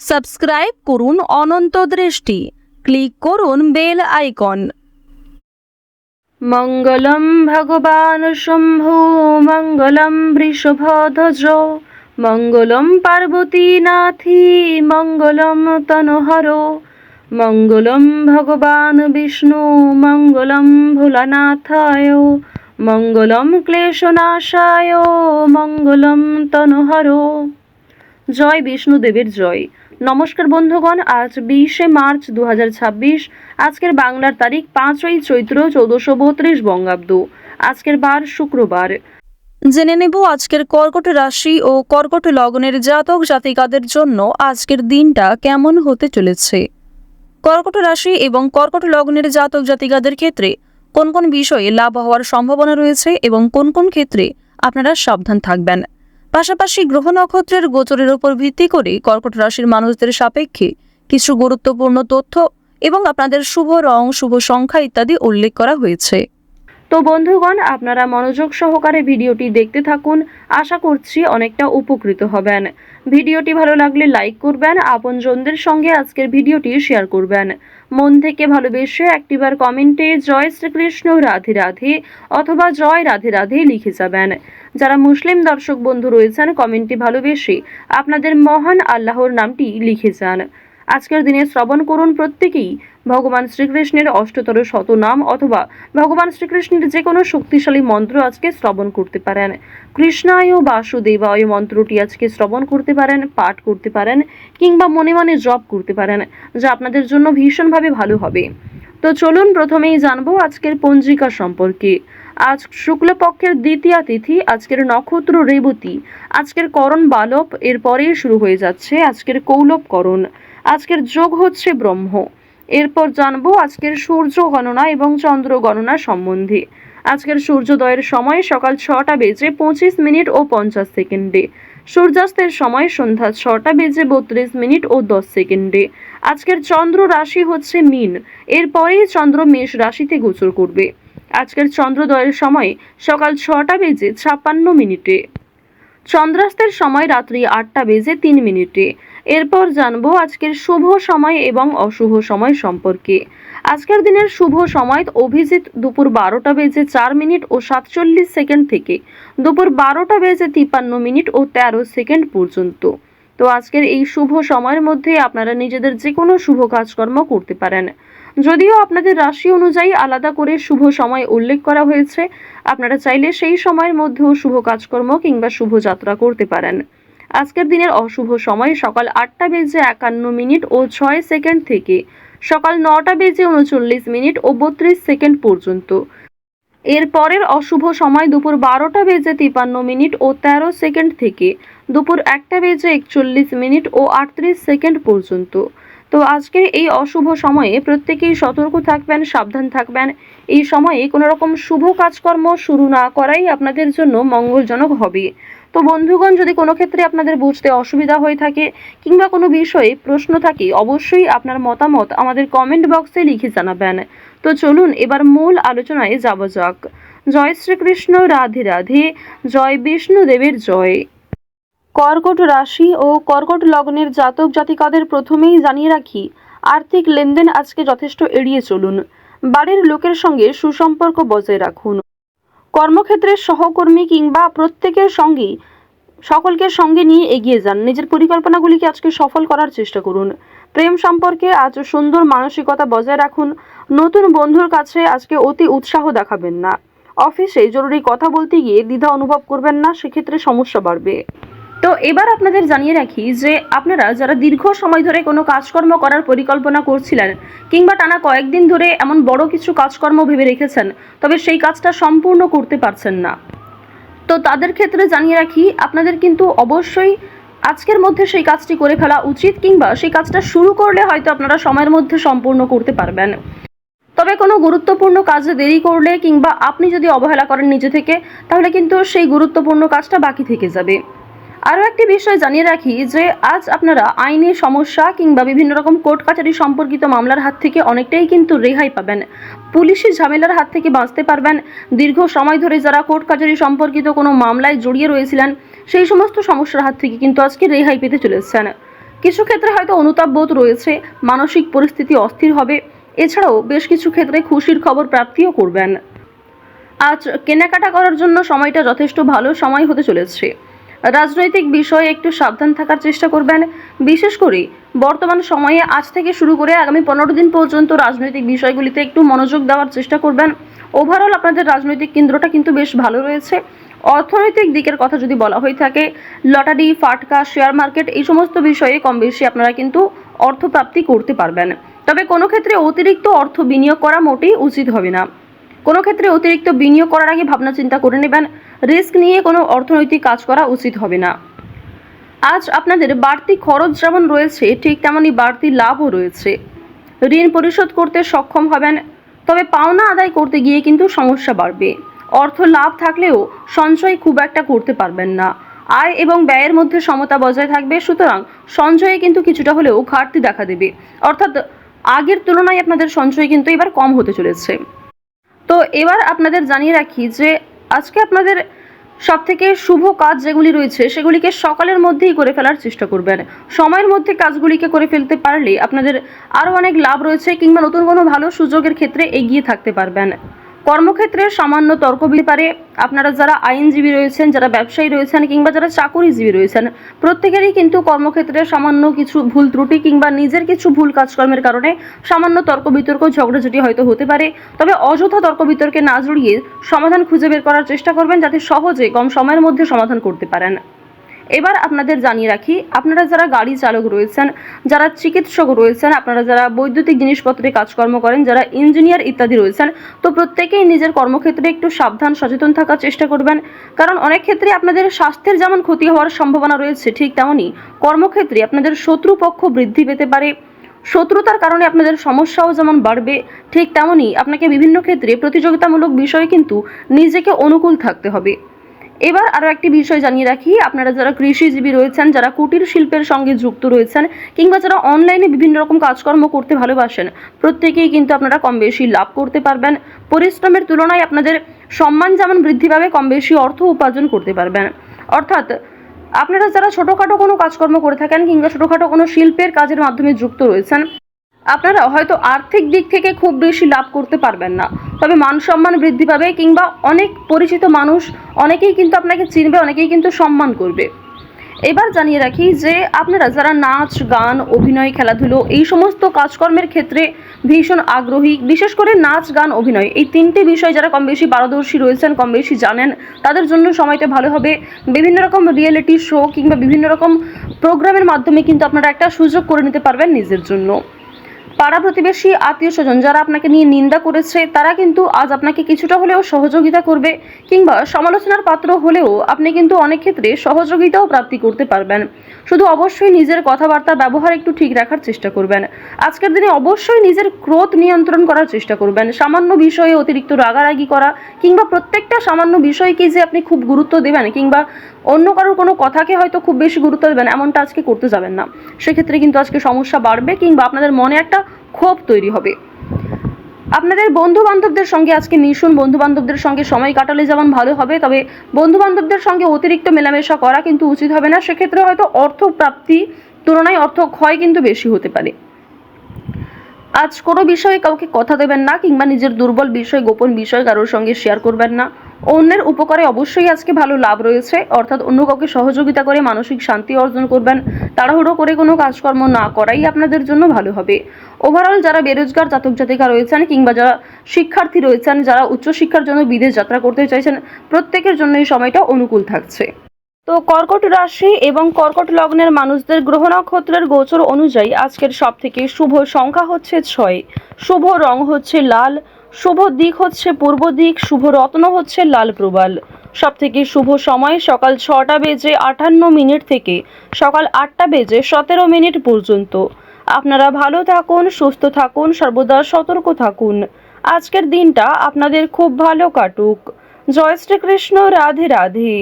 Subscribe করুন অনন্ত দৃষ্টি, click করুন বেল আইকন। মঙ্গলম ভগবান শম্ভু মঙ্গলম বৃষভধ্বজ মঙ্গলম পার্বতী নাথি মঙ্গলম তনোহর মঙ্গলম ভগবান বিষ্ণু মঙ্গলম ভোলানাথায় মঙ্গলম ক্লেশনাশায় মঙ্গলম তনোহর। জয় বিষ্ণুদেবের জয়। নমস্কার বন্ধুগণ, আজ 20শে মার্চ 2026। আজকের বাংলার তারিখ 5ই চৈত্র 1432 বঙ্গাব্দ। আজকের বার শুক্রবার। জেনে নেব আজকের কর্কট রাশি ও কর্কট লগ্নের জাতক জাতিকাদের জন্য আজকের দিনটা কেমন হতে চলেছে। কর্কট রাশি এবং কর্কট লগ্নের জাতক জাতিকাদের ক্ষেত্রে কোন কোন বিষয়ে লাভ হওয়ার সম্ভাবনা রয়েছে এবং কোন কোন ক্ষেত্রে আপনারা সাবধান থাকবেন। পাশাপাশি গ্রহ নক্ষত্রের গোচরের উপর ভিত্তি করে কর্কট রাশির মানুষদের সাপেক্ষে কিছু গুরুত্বপূর্ণ তথ্য এবং আপনাদের শুভ রং, শুভ সংখ্যা ইত্যাদি উল্লেখ করা হয়েছে। তো বন্ধুগণ, আপনারা মনোযোগ সহকারে ভিডিওটি দেখতে থাকুন। আশা করছি অনেকটা উপকৃত হবেন। ভিডিওটি ভালো লাগলে লাইক করবেন, আপনজনদের সঙ্গে আজকের ভিডিওটি শেয়ার করবেন। মন থেকে ভালোবেসে একটিবার কমেন্টে জয় শ্রীকৃষ্ণ রাধে রাধে অথবা জয় রাধে রাধে লিখে যাবেন। যারা মুসলিম দর্শক বন্ধু রয়েছেন, কমেন্টে ভালোবেসে আপনাদের মহান আল্লাহর নামটি লিখে যান। আজকের দিনে শ্রবণ করুন প্রত্যেকেই ভগবান শ্রীকৃষ্ণের অষ্টতর শতনাম অথবা ভগবান শ্রীকৃষ্ণের যে কোনো শক্তিশালী মন্ত্র আজকে শ্রবণ করতে পারেন। কৃষ্ণায় বাসুদেবায় মন্ত্রটি আজকে শ্রবণ করতে পারেন, পাঠ করতে পারেন কিংবা মনে মনে জপ করতে পারেন, যা আপনাদের জন্য ভীষণভাবে ভালো হবে। তো চলুন প্রথমেই জানবো আজকের পঞ্জিকা সম্পর্কে। আজ শুক্লপক্ষের দ্বিতীয়া তিথি, আজকের নক্ষত্র রেবতী, আজকের করণ বালব, এরপরেই শুরু হয়ে যাচ্ছে আজকের কৌলব করণ। আজকের যোগ হচ্ছে ব্রহ্ম। এরপর জানবো আজকের সূর্য গণনা এবং চন্দ্র গণনা সম্বন্ধে। আজকের সূর্যোদয়ের সময় সকাল 6:25 ও 50 সেকেন্ডে, সূর্যাস্তের সময় সন্ধ্যা 6:32 ও 10 সেকেন্ডে। আজকের চন্দ্র রাশি হচ্ছে মীন, এরপরেই চন্দ্র মেষ রাশিতে গোচর করবে। আজকের চন্দ্রোদয়ের সময় সকাল 6:56 চন্দ্রাস্তের সময় রাত্রি 8:03। এরপর জানবো আজকের শুভ সময় এবং অশুভ সময় সম্পর্কে। আজকের দিনের শুভ সময় অভিজিৎ দুপুর 12:04 ও 47 সেকেন্ড থেকে দুপুর 12:53 ও 13 সেকেন্ড পর্যন্ত। তো আজকের এই শুভ সময়ের মধ্যে আপনারা নিজেদের যে কোনো শুভ কাজকর্ম করতে পারেন। যদিও আপনাদের রাশি অনুযায়ী আলাদা করে শুভ সময় উল্লেখ করা হয়েছে, আপনারা চাইলে সেই সময়ের মধ্যেও শুভ কাজকর্ম কিংবা শুভ যাত্রা করতে পারেন। আজকের দিনের অশুভ সময় সকাল 8:51 ও 6 সেকেন্ড থেকে সকাল 9:39 ও 32 সেকেন্ড পর্যন্ত। এর পরের অশুভ সময় দুপুর 12:53 ও 13 সেকেন্ড থেকে দুপুর 1:41 ও 38 সেকেন্ড পর্যন্ত। তো আজকের এই অশুভ সময়ে প্রত্যেকেই সতর্ক থাকবেন, সাবধান থাকবেন। এই সময়ে কোনো রকম শুভ কাজকর্ম শুরু না করাই আপনাদের জন্য মঙ্গলজনক হবে। তো বন্ধুগণ, যদি কোনো ক্ষেত্রে আপনাদের বুঝতে অসুবিধা হয়ে থাকে কিংবা কোনো বিষয়ে প্রশ্ন থাকে, অবশ্যই আপনার মতামত আমাদের কমেন্ট বক্সে লিখে জানাবেন। তো চলুন এবার মূল আলোচনায় যাওয়া যাক। জয় শ্রীকৃষ্ণ রাধে রাধে, জয় বিষ্ণুদেবের জয়। কর্কট রাশি ও কর্কট লগ্নের জাতক জাতিকাদের প্রথমেই জানিয়ে রাখি, আর্থিক লেনদেন আজকে যথেষ্ট এড়িয়ে চলুন। বাড়ির লোকের সঙ্গে সুসম্পর্ক বজায় রাখুন। কর্মক্ষেত্রের সহকর্মী কিংবা প্রত্যেকের সঙ্গেই সকলকে সঙ্গে নিয়ে এগিয়ে যান। নিজের পরিকল্পনাগুলিকে আজকে সফল করার চেষ্টা করুন। প্রেম সম্পর্কে আজ সুন্দর মানসিকতা বজায় রাখুন। নতুন বন্ধুর কাছে আজকে অতি উৎসাহ দেখাবেন না। অফিসে জরুরি কথা বলতে গিয়ে দ্বিধা অনুভব করবেন না, সেক্ষেত্রে সমস্যা বাড়বে। তো এবার আপনাদের জানিয়ে রাখি যে আপনারা যারা দীর্ঘ সময় ধরে কোনো কাজকর্ম করার পরিকল্পনা করছিলেন কিংবা টানা কয়েকদিন ধরে এমন বড় কিছু কাজকর্ম ভেবে রেখেছেন, তবে সেই কাজটা সম্পূর্ণ করতে পারছেন না, তো তাদের ক্ষেত্রে জানিয়ে রাখি আপনাদের কিন্তু অবশ্যই আজকের মধ্যে সেই কাজটি করে ফেলা উচিত, কিংবা সেই কাজটা শুরু করলে হয়তো আপনারা সময়ের মধ্যে সম্পূর্ণ করতে পারবেন। তবে কোনো গুরুত্বপূর্ণ কাজে দেরি করলে কিংবা আপনি যদি অবহেলা করেন নিজে থেকে, তাহলে কিন্তু সেই গুরুত্বপূর্ণ কাজটা বাকি থেকে যাবে। আরও একটি বিষয় জানিয়ে রাখি যে আজ আপনারা আইনি সমস্যা কিংবা বিভিন্ন রকম কোর্ট কাছারি সম্পর্কিত মামলার হাত থেকে অনেকটাই কিন্তু রেহাই পাবেন। পুলিশি ঝামেলার হাত থেকে বাঁচতে পারবেন। দীর্ঘ সময় ধরে যারা কোর্ট কাছারি সম্পর্কিত কোনো মামলায় জড়িয়ে রয়েছিলেন, সেই সমস্ত সমস্যার হাত থেকে কিন্তু আজকে রেহাই পেতে চলেছেন। কিছু ক্ষেত্রে হয়তো অনুতাপ বোধ রয়েছে, মানসিক পরিস্থিতি অস্থির হবে। এছাড়াও বেশ কিছু ক্ষেত্রে খুশির খবর প্রাপ্তিও করবেন। আজ কেনাকাটা করার জন্য সময়টা যথেষ্ট ভালো সময় হতে চলেছে। রাজনৈতিক বিষয়ে একটু সাবধান থাকার চেষ্টা করবেন। বিশেষ করে বর্তমান সময়ে আজ থেকে শুরু করে আগামী 15 দিন পর্যন্ত রাজনৈতিক বিষয়গুলিতে একটু মনোযোগ দেওয়ার চেষ্টা করবেন। ওভারঅল আপনাদের রাজনৈতিক কেন্দ্রটা কিন্তু বেশ ভালো রয়েছে। অর্থনৈতিক দিকের কথা যদি বলা হয়ে থাকে, লটারি, ফাটকা, শেয়ার মার্কেট এই সমস্ত বিষয়ে কম বেশি আপনারা কিন্তু অর্থপ্রাপ্তি করতে পারবেন। তবে কোনো ক্ষেত্রে অতিরিক্ত অর্থ বিনিয়োগ করা মোটেই উচিত হবে না। কোনো ক্ষেত্রে অতিরিক্ত বিনিয়োগ করার আগে ভাবনা চিন্তা করে নেবেন। রিস্ক নিয়ে কোনো অর্থনৈতিক কাজ করা উচিত হবে না। আজ আপনাদের বাড়তি খরচ যেমন রয়েছে, ঠিক তেমনই বাড়তি লাভও রয়েছে। ঋণ পরিশোধ করতে সক্ষম হবেন, তবে পাওনা আদায় করতে গিয়ে কিন্তু সমস্যা বাড়বে। অর্থ লাভ থাকলেও সঞ্চয় খুব একটা করতে পারবেন না। আয় এবং ব্যয়ের মধ্যে সমতা বজায় থাকবে, সুতরাং সঞ্চয়ে কিন্তু কিছুটা হলেও ঘাটতি দেখা দেবে। অর্থাৎ আগের তুলনায় আপনাদের সঞ্চয় কিন্তু এবার কম হতে চলেছে। তো এবার আপনাদের জানিয়ে রাখি যে আজকে আপনাদের সবথেকে শুভ কাজ যেগুলি রয়েছে সেগুলিকে সকালের মধ্যেই করে ফেলার চেষ্টা করবেন। সময়ের মধ্যে কাজগুলিকে করে ফেলতে পারলে আপনাদের আরও অনেক লাভ রয়েছে, কিংবা নতুন কোনো ভালো সুযোগের ক্ষেত্রে এগিয়ে থাকতে পারবেন। কর্মক্ষেত্রে সামান্য তর্ক ব্যাপারে আপনারা যারা আইনজীবী রয়েছেন, যারা ব্যবসায়ী রয়েছেন, কিংবা যারা চাকুরিজীবী রয়েছেন, প্রত্যেকেরই কিন্তু কর্মক্ষেত্রে সামান্য কিছু ভুল ত্রুটি কিংবা নিজের কিছু ভুল কাজকর্মের কারণে সামান্য তর্ক বিতর্ক ঝগড়াঝাটি হয়তো হতে পারে। তবে অযথা তর্ক বিতর্কে না জড়িয়ে সমাধান খুঁজে বের করার চেষ্টা করবেন, যাতে সহজে কম সময়ের মধ্যে সমাধান করতে পারেন। এবার আপনাদের জানিয়ে রাখি, আপনারা যারা গাড়ি চালক রয়েছেন, যারা চিকিৎসক রয়েছেন, আপনারা যারা বৈদ্যুতিক জিনিসপত্রে কাজকর্ম করেন, যারা ইঞ্জিনিয়ার ইত্যাদি রয়েছেন, তো প্রত্যেকেই নিজের কর্মক্ষেত্রে একটু সাবধান সচেতন থাকার চেষ্টা করবেন। কারণ অনেক ক্ষেত্রে আপনাদের স্বাস্থ্যের যেমন ক্ষতি হওয়ার সম্ভাবনা রয়েছে, ঠিক তেমনই কর্মক্ষেত্রে আপনাদের শত্রুপক্ষ বৃদ্ধি পেতে পারে। শত্রুতার কারণে আপনাদের সমস্যাও যেমন বাড়বে, ঠিক তেমনই আপনাকে বিভিন্ন ক্ষেত্রে প্রতিযোগিতামূলক বিষয়ে কিন্তু নিজেকে অনুকূল থাকতে হবে। এবার আরও একটি বিষয় জানিয়ে রাখি, আপনারা যারা কৃষিজীবী রয়েছেন, যারা কুটির শিল্পের সঙ্গে যুক্ত রয়েছেন, কিংবা যারা অনলাইনে বিভিন্ন রকম কাজকর্ম করতে ভালোবাসেন, প্রত্যেকেই কিন্তু আপনারা কম বেশি লাভ করতে পারবেন। পরিশ্রমের তুলনায় আপনাদের সম্মান যেমন বৃদ্ধি পাবে, কম বেশি অর্থ উপার্জন করতে পারবেন। অর্থাৎ আপনারা যারা ছোটোখাটো কোনো কাজকর্ম করে থাকেন, কিংবা ছোটোখাটো কোনো শিল্পের কাজের মাধ্যমে যুক্ত রয়েছেন, আপনারা হয়তো আর্থিক দিক থেকে খুব বেশি লাভ করতে পারবেন না, তবে মান সম্মান বৃদ্ধি পাবে, কিংবা অনেক পরিচিত মানুষ অনেকেই কিন্তু আপনাকে চিনবে, অনেকেই কিন্তু সম্মান করবে। এবার জানিয়ে রাখি যে আপনারা যারা নাচ, গান, অভিনয়, খেলাধুলো এই সমস্ত কাজকর্মের ক্ষেত্রে ভীষণ আগ্রহী, বিশেষ করে নাচ, গান, অভিনয় এই তিনটে বিষয় যারা কম বেশি পারদর্শী রয়েছেন, কম বেশি জানেন, তাদের জন্য সময়টা ভালো হবে। বিভিন্ন রকম রিয়েলিটি শো কিংবা বিভিন্ন রকম প্রোগ্রামের মাধ্যমে কিন্তু আপনারা একটা সুযোগ করে নিতে পারবেন নিজের জন্য। পাড়া প্রতিবেশী, আত্মীয় স্বজন যারা আপনাকে নিয়ে নিন্দা করেছে, তারা কিন্তু আজ আপনাকে কিছুটা হলেও সহযোগিতা করবে, কিংবা সমালোচনার পাত্র হলেও আপনি কিন্তু অনেক ক্ষেত্রে সহযোগিতাও প্রাপ্তি করতে পারবেন। শুধু অবশ্যই নিজের কথাবার্তা ব্যবহার একটু ঠিক রাখার চেষ্টা করবেন। আজকের দিনে অবশ্যই নিজের ক্রোধ নিয়ন্ত্রণ করার চেষ্টা করবেন। সামান্য বিষয়ে অতিরিক্ত রাগারাগি করা, কিংবা প্রত্যেকটা সামান্য বিষয়কে যে আপনি খুব গুরুত্ব দেবেন, কিংবা অন্য কারোর কোনো কথাকে হয়তো খুব বেশি গুরুত্ব দেবেন, এমনটা আজকে করতে যাবেন না। সেক্ষেত্রে কিন্তু আজকে সমস্যা বাড়বে, কিংবা আপনাদের মনে একটা ক্ষোভ তৈরি হবে। আপনাদের বন্ধু বান্ধবদের সঙ্গে আজকে মিশুন, বন্ধু বান্ধবদের সঙ্গে সময় কাটালে যেমন ভালো হবে, তবে বন্ধু বান্ধবদের সঙ্গে অতিরিক্ত মেলামেশা করা কিন্তু উচিত হবে না। সেক্ষেত্রে হয়তো অর্থ প্রাপ্তি তুলনায় অর্থ ক্ষয় কিন্তু বেশি হতে পারে। আজ কোনো বিষয়ে কাউকে কথা দেবেন না, কিংবা নিজের দুর্বল বিষয়, গোপন বিষয় কারোর সঙ্গে শেয়ার করবেন না। অন্যের উপকারে অবশ্যই আজকে ভালো লাভ রয়েছে, অর্থাৎ অন্য কাউকে সহযোগিতা করে মানসিক শান্তি অর্জন করবেন। তাড়াহুড়ো করে কোনো কাজকর্ম না করাই আপনাদের জন্য ভালো হবে। ওভারঅল যারা বেরোজগার জাতক জাতিকা রয়েছেন, কিংবা যারা শিক্ষার্থী রয়েছেন, যারা উচ্চশিক্ষার জন্য বিদেশ যাত্রা করতে চাইছেন, প্রত্যেকের জন্য এই সময়টা অনুকূল থাকছে। তো কর্কট রাশি এবং কর্কট লগ্নের মানুষদের গ্রহ নক্ষত্রের গোচর অনুযায়ী আজকের সবথেকে শুভ সংখ্যা হচ্ছে 6, শুভ রং হচ্ছে লাল, শুভ দিক হচ্ছে পূর্ব দিক, শুভ রত্ন হচ্ছে লাল প্রবাল। সবথেকে শুভ সময় সকাল 6টা বেজে 58 মিনিট থেকে সকাল 8টা বেজে 17 মিনিট পর্যন্ত। আপনারা ভালো থাকুন, সুস্থ থাকুন, সর্বদা সতর্ক থাকুন। আজকের দিনটা আপনাদের খুব ভালো কাটুক। জয় শ্রীকৃষ্ণ, রাধে রাধে।